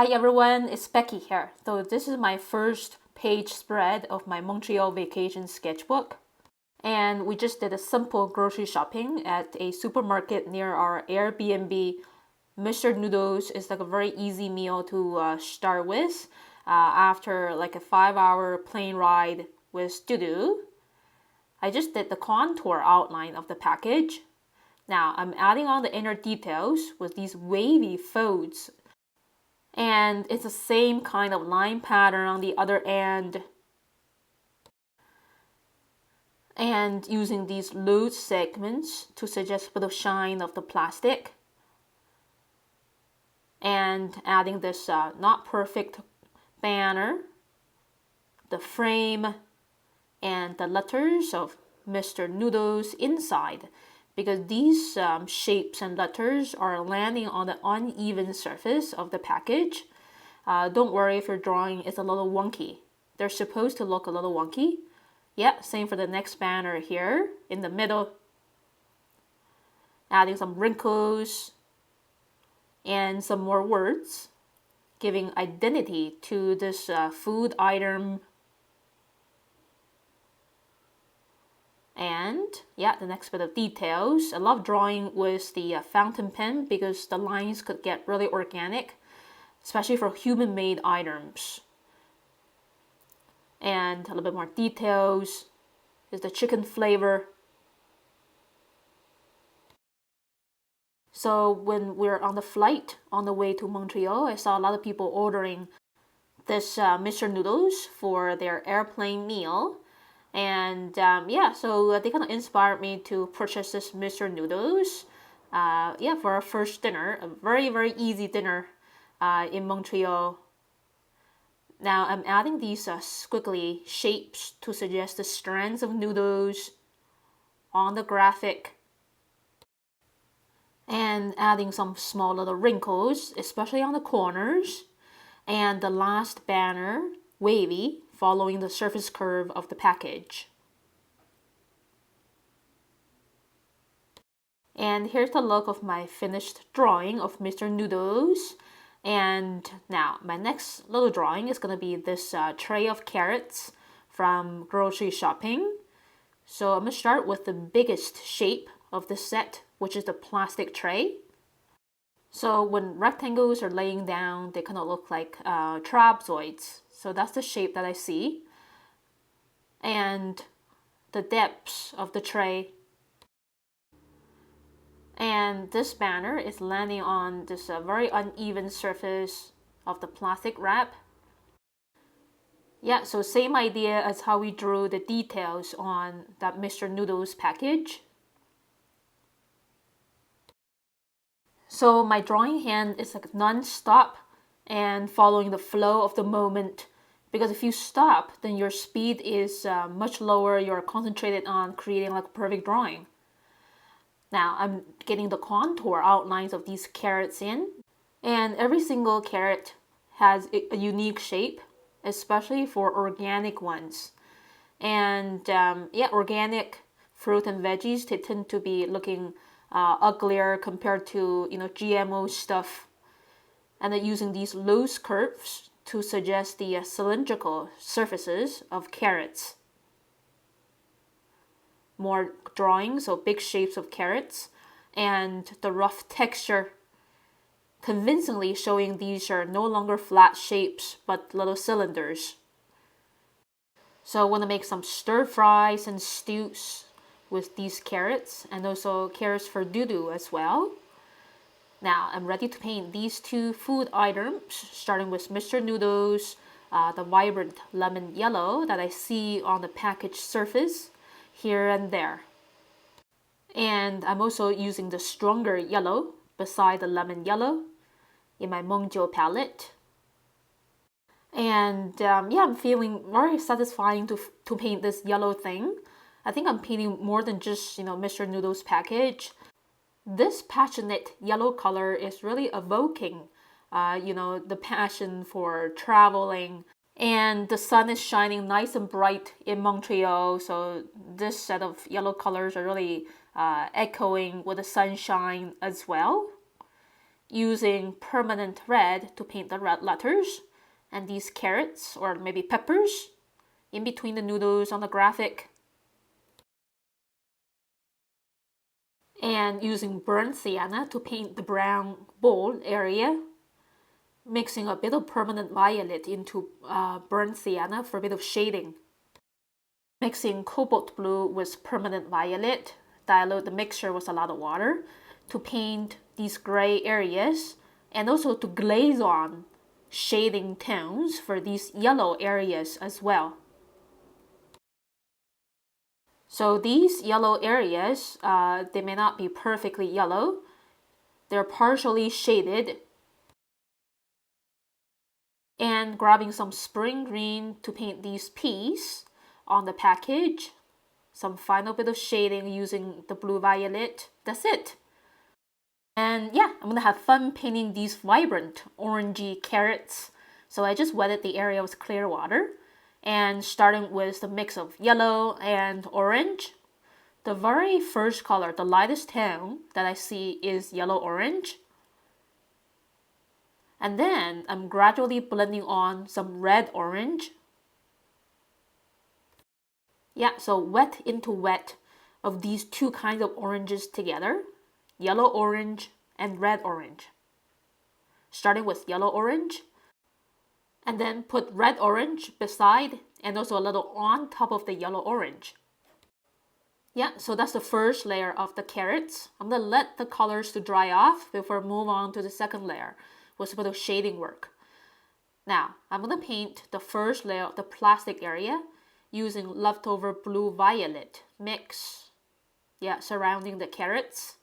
Hi everyone, it's Becky here. So this is my first page spread of my Montreal Vacation Sketchbook. And we just did a simple grocery shopping at a supermarket near our Airbnb. Mr.Noodles is like a very easy meal to start with after like a 5-hour plane ride with Dudu. I just did the contour outline of the package. Now I'm adding on the inner details with these wavy folds. And it's the same kind of line pattern on the other end. And using these loose segments to suggest a bit of shine of the plastic. And adding this not perfect banner, the frame, and the letters of Mr.Noodles inside. Because these shapes and letters are landing on the uneven surface of the package. Don't worry if your drawing is a little wonky. They're supposed to look a little wonky. Yeah, same for the next banner here in the middle. Adding some wrinkles and some more words, giving identity to this food item. And yeah, the next bit of details. I love drawing with the fountain pen because the lines could get really organic, especially for human-made items. And a little bit more details is the chicken flavor. So when we're on the flight on the way to Montreal, I saw a lot of people ordering this Mr.Noodles for their airplane meal. And yeah, so they kind of inspired me to purchase this Mr.Noodles. Yeah, for our first dinner, a very, very easy dinner in Montreal. Now I'm adding these squiggly shapes to suggest the strands of noodles on the graphic. And adding some small little wrinkles, especially on the corners. And the last banner, wavy, following the surface curve of the package. And here's the look of my finished drawing of Mr.Noodles. And now my next little drawing is going to be this tray of carrots from grocery shopping. So I'm going to start with the biggest shape of the set, which is the plastic tray. So when rectangles are laying down, they kind of look like trapezoids. So that's the shape that I see. And the depths of the tray. And this banner is landing on this very uneven surface of the plastic wrap. Yeah, so same idea as how we drew the details on that Mr.Noodles package. So my drawing hand is like non-stop and following the flow of the moment. Because if you stop, then your speed is much lower. You're concentrated on creating like a perfect drawing. Now I'm getting the contour outlines of these carrots in. And every single carrot has a unique shape, especially for organic ones. And yeah, organic fruit and veggies, they tend to be looking uglier compared to GMO stuff. And then using these loose curves to suggest the cylindrical surfaces of carrots. More drawings, so big shapes of carrots, and the rough texture, convincingly showing these are no longer flat shapes, but little cylinders. So I want to make some stir fries and stews with these carrots, and also carrots for Dudu as well. Now I'm ready to paint these two food items, starting with Mr.Noodles, the vibrant lemon yellow that I see on the package surface here and there. And I'm also using the stronger yellow beside the lemon yellow in my Montreal palette. And yeah, I'm feeling very satisfying to paint this yellow thing. I think I'm painting more than just Mr.Noodles package. This passionate yellow color is really evoking, the passion for traveling. And the sun is shining nice and bright in Montreal, so this set of yellow colors are really echoing with the sunshine as well. using permanent red to paint the red letters and these carrots or maybe peppers in between the noodles on the graphic. And using burnt sienna to paint the brown bowl area, mixing a bit of permanent violet into burnt sienna for a bit of shading. Mixing cobalt blue with permanent violet, dilute the mixture with a lot of water to paint these gray areas and also to glaze on shading tones for these yellow areas as well. So these yellow areas, they may not be perfectly yellow. They're partially shaded. And grabbing some spring green to paint these peas on the package. Some final bit of shading using the blue violet. That's it. And yeah, I'm gonna have fun painting these vibrant orangey carrots. So I just wetted the area with clear water. And starting with the mix of yellow and orange. The very first color, the lightest tone that I see is yellow-orange. And then I'm gradually blending on some red-orange. Yeah, so wet into wet of these two kinds of oranges together. Yellow-orange and red-orange. Starting with yellow-orange. And then put red-orange beside and also a little on top of the yellow-orange. Yeah, so that's the first layer of the carrots. I'm going to let the colors to dry off before I move on to the second layer with a bit of shading work. Now, I'm going to paint the first layer of the plastic area using leftover blue-violet mix. Yeah, surrounding the carrots.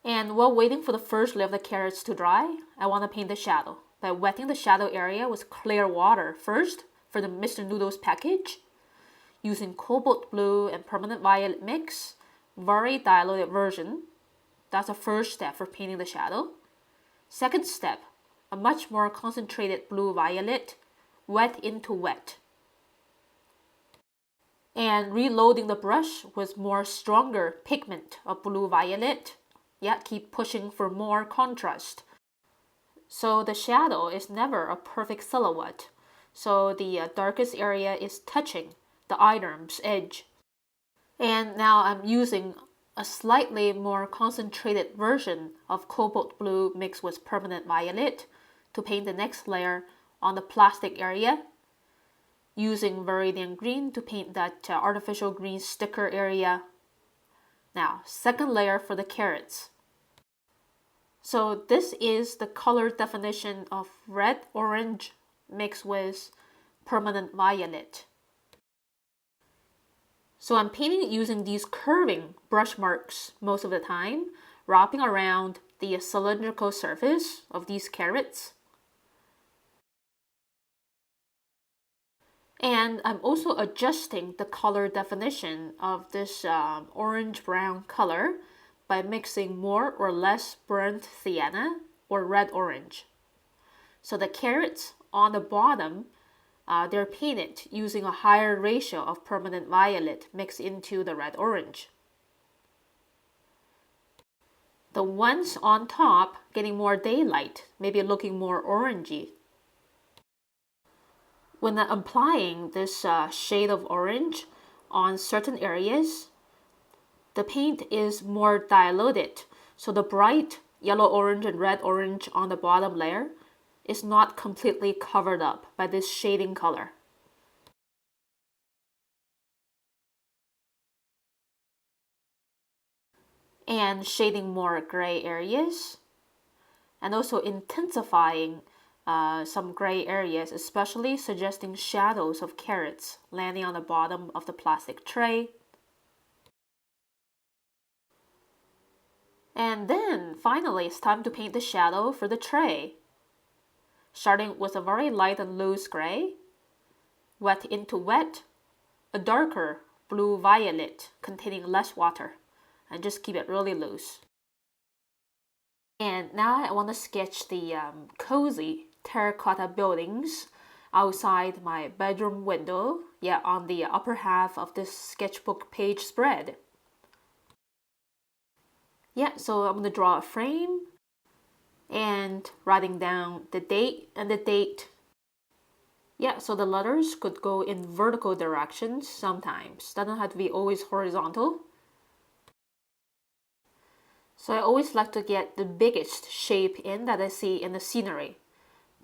And while waiting for the first layer of the carrots to dry, I want to paint the shadow by wetting the shadow area with clear water first for the Mr.Noodles package, using cobalt blue and permanent violet mix, very diluted version. That's the first step for painting the shadow. Second step, a much more concentrated blue-violet, wet into wet. And reloading the brush with more stronger pigment of blue-violet. Yeah, keep pushing for more contrast. So the shadow is never a perfect silhouette. So the darkest area is touching the eyedom's edge. And now I'm using a slightly more concentrated version of cobalt blue mixed with permanent violet to paint the next layer on the plastic area. Using Viridian green to paint that artificial green sticker area. Now, second layer for the carrots. So this is the color definition of red-orange mixed with permanent violet. So I'm painting it using these curving brush marks most of the time, wrapping around the cylindrical surface of these carrots. And I'm also adjusting the color definition of this orange-brown color by mixing more or less burnt sienna or red-orange. So the carrots on the bottom, they're painted using a higher ratio of permanent violet mixed into the red-orange. The ones on top getting more daylight, maybe looking more orangey. When I'm applying this shade of orange on certain areas, the paint is more diluted, so the bright yellow-orange and red-orange on the bottom layer is not completely covered up by this shading color. And shading more gray areas, and also intensifying some gray areas, especially suggesting shadows of carrots landing on the bottom of the plastic tray. And then, finally, it's time to paint the shadow for the tray. Starting with a very light and loose gray, wet into wet, a darker blue-violet containing less water, and just keep it really loose. And now I want to sketch the cozy terracotta buildings outside my bedroom window, yeah, on the upper half of this sketchbook page spread. Yeah, so I'm going to draw a frame and writing down the date and the date. Yeah, so the letters could go in vertical directions sometimes. Doesn't have to be always horizontal. So I always like to get the biggest shape in that I see in the scenery.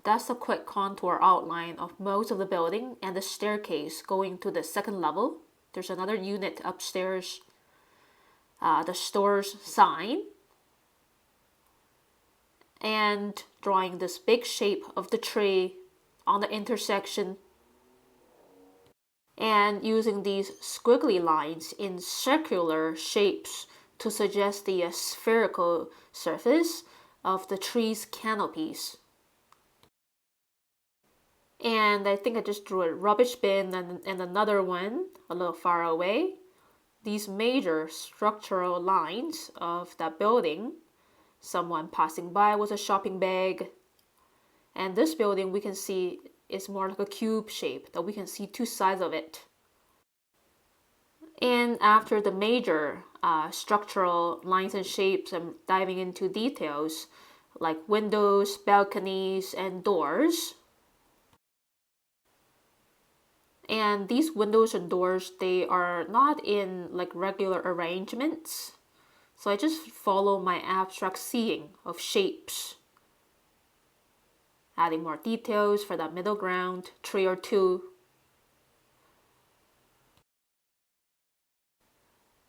That's a quick contour outline of most of the building and the staircase going to the second level. There's another unit upstairs, the store's sign. And drawing this big shape of the tree on the intersection. And using these squiggly lines in circular shapes to suggest the spherical surface of the tree's canopies. And I think I just drew a rubbish bin and another one a little far away. These major structural lines of that building. Someone passing by with a shopping bag. And this building we can see is more like a cube shape, that we can see two sides of it. And after the major structural lines and shapes, I'm diving into details like windows, balconies, and doors. And these windows and doors, they are not in like regular arrangements. So I just follow my abstract seeing of shapes. Adding more details for that middle ground, tree or two.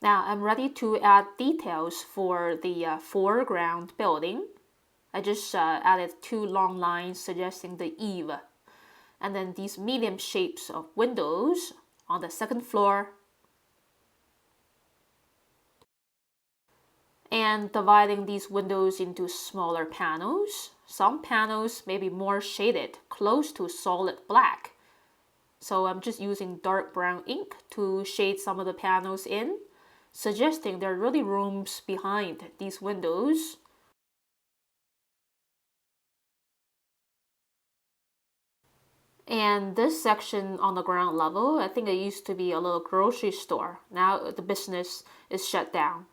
Now I'm ready to add details for the foreground building. I just added two long lines suggesting the eave. And then these medium shapes of windows on the second floor. And dividing these windows into smaller panels. Some panels may be more shaded, close to solid black. So I'm just using dark brown ink to shade some of the panels in, suggesting there are really rooms behind these windows. And this section on the ground level, I think it used to be a little grocery store. Now the business is shut down.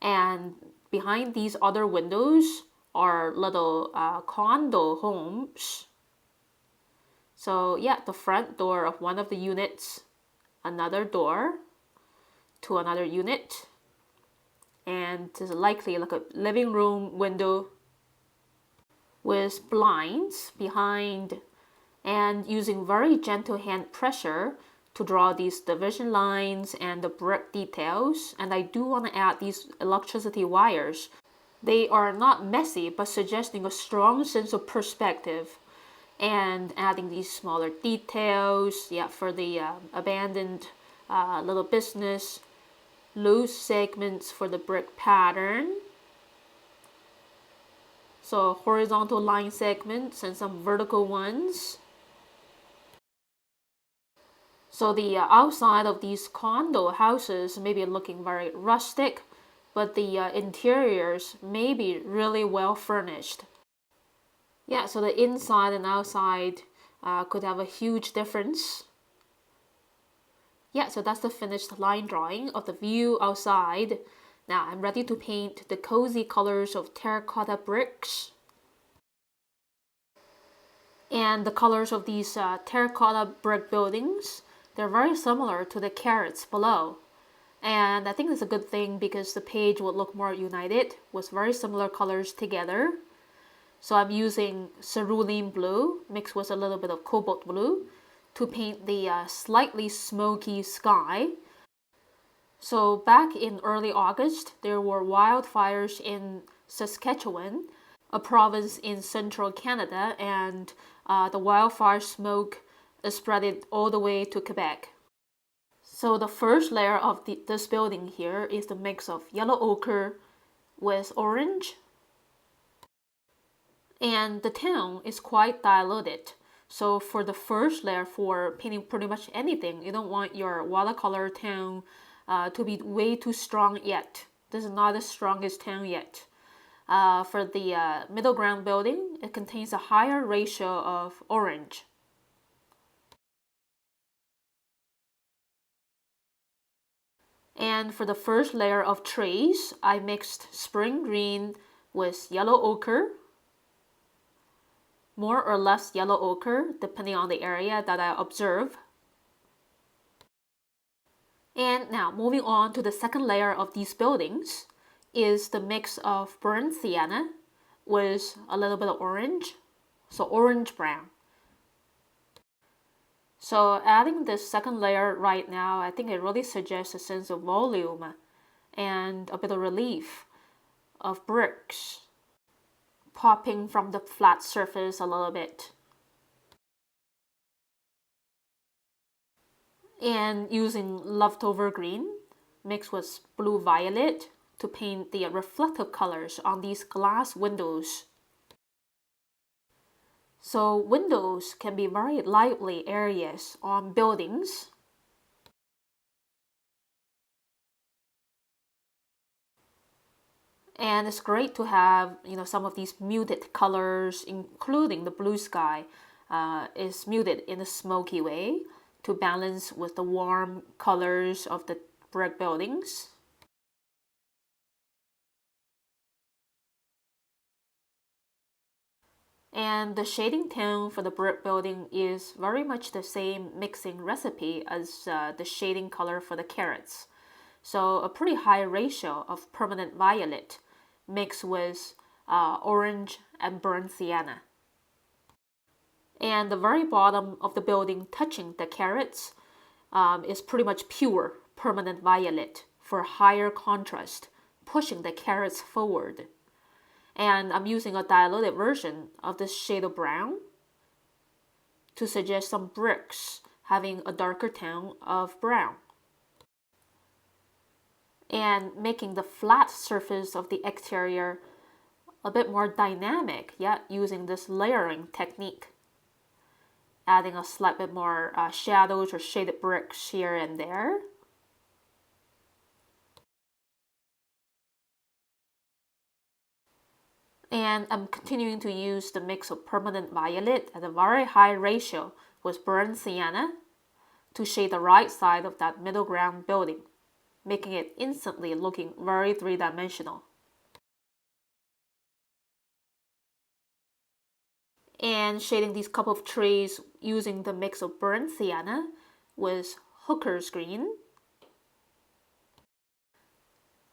And behind these other windows are little condo homes. So yeah, the front door of one of the units, another door to another unit, and there's likely like a living room window with blinds behind, and using very gentle hand pressure to draw these division lines and the brick details. And I do want to add these electricity wires. They are not messy, but suggesting a strong sense of perspective. And adding these smaller details, yeah, for the abandoned little business. Loose segments for the brick pattern. So horizontal line segments and some vertical ones. So the outside of these condo houses may be looking very rustic, but the interiors may be really well furnished. Yeah, so the inside and outside could have a huge difference. Yeah, so that's the finished line drawing of the view outside. Now I'm ready to paint the cozy colors of terracotta bricks. And the colors of these terracotta brick buildings, they're very similar to the carrots below. And I think that's a good thing because the page would look more united with very similar colors together. So I'm using cerulean blue mixed with a little bit of cobalt blue to paint the slightly smoky sky. So back in early August, there were wildfires in Saskatchewan, a province in central Canada, and the wildfire smoke spread all the way to Quebec. So the first layer of this building here is the mix of yellow ochre with orange. And the tone is quite diluted. So for the first layer, for painting pretty much anything, you don't want your watercolor tone to be way too strong yet. This is not the strongest tone yet. For the middle ground building, it contains a higher ratio of orange. And for the first layer of trees, I mixed spring green with yellow ochre, more or less yellow ochre, depending on the area that I observe. And now moving on to the second layer of these buildings is the mix of burnt sienna with a little bit of orange, so orange brown. So adding this second layer right now, I think it really suggests a sense of volume and a bit of relief of bricks popping from the flat surface a little bit. And using leftover green mixed with blue violet to paint the reflective colors on these glass windows. So windows can be very lively areas on buildings. And it's great to have, some of these muted colors, including the blue sky, is muted in a smoky way to balance with the warm colors of the brick buildings. And the shading tone for the brick building is very much the same mixing recipe as the shading color for the carrots. So a pretty high ratio of permanent violet mixed with orange and burnt sienna. And the very bottom of the building touching the carrots is pretty much pure permanent violet for higher contrast, pushing the carrots forward. And I'm using a diluted version of this shade of brown to suggest some bricks having a darker tone of brown. And making the flat surface of the exterior a bit more dynamic, yet using this layering technique. Adding a slight bit more shadows or shaded bricks here and there. And I'm continuing to use the mix of permanent violet at a very high ratio with burnt sienna to shade the right side of that middle ground building, making it instantly looking very three-dimensional. And shading these couple of trees using the mix of burnt sienna with hooker's green.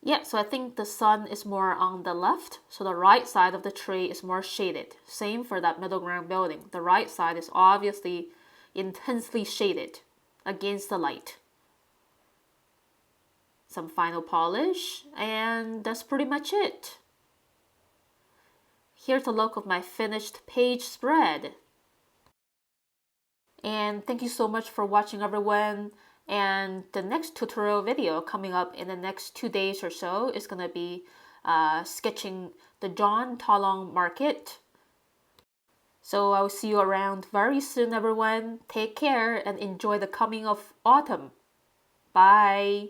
Yeah, so I think the sun is more on the left, so the right side of the tree is more shaded. Same for that middle ground building. The right side is obviously intensely shaded against the light. Some final polish, and that's pretty much it. Here's a look of my finished page spread. And thank you so much for watching, everyone. And the next tutorial video coming up in the next 2 days or so is going to be sketching the John Talon Market. So I'll see you around very soon, everyone. Take care and enjoy the coming of autumn. Bye.